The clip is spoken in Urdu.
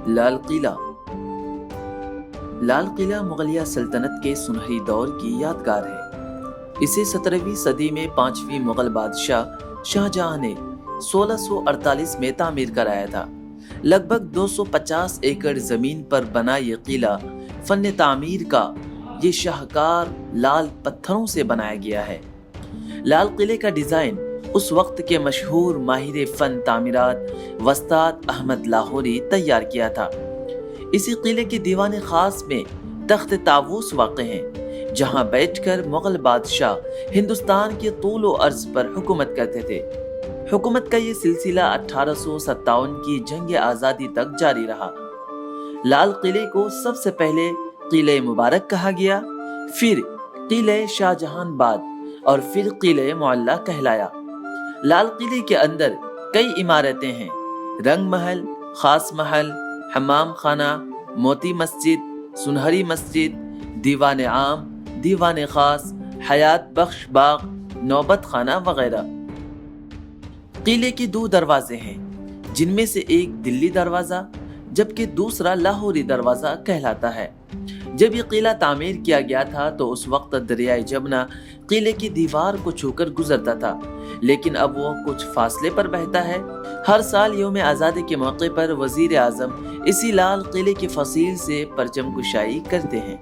لال قلعہ مغلیہ سلطنت کے سنہری دور کی یادگار ہے۔ اسے 17ویں صدی میں 5ویں مغل بادشاہ شاہ جہاں نے 1648 میں تعمیر کرایا تھا۔ لگ بھگ 250 ایکڑ زمین پر بنا یہ قلعہ فن تعمیر کا یہ شاہکار لال پتھروں سے بنایا گیا ہے۔ لال قلعے کا ڈیزائن اس وقت کے مشہور ماہر فن تعمیرات وسطاد احمد لاہوری تیار کیا تھا۔ اسی قلعے کے دیوان خاص میں تخت طاووس واقع ہیں، جہاں بیٹھ کر مغل بادشاہ ہندوستان کے طول و عرض پر حکومت کرتے تھے۔ حکومت کا یہ سلسلہ 1857 کی جنگ آزادی تک جاری رہا۔ لال قلعے کو سب سے پہلے قلعہ مبارک کہا گیا، پھر قلعہ شاہ جہان باد اور پھر قلعہ معلیٰ کہلایا۔ لال قلعے کے اندر کئی عمارتیں ہیں: رنگ محل، خاص محل، حمام خانہ، موتی مسجد، سنہری مسجد، دیوان عام، دیوان خاص، حیات بخش باغ، نوبت خانہ وغیرہ۔ قلعے کے 2 دروازے ہیں، جن میں سے ایک دلی دروازہ جبکہ دوسرا لاہوری دروازہ کہلاتا ہے۔ جب یہ قلعہ تعمیر کیا گیا تھا تو اس وقت دریائے جمنا قلعے کی دیوار کو چھو کر گزرتا تھا، لیکن اب وہ کچھ فاصلے پر بہتا ہے۔ ہر سال یوم آزادی کے موقع پر وزیر اعظم اسی لال قلعے کی فصیل سے پرچم کشائی کرتے ہیں۔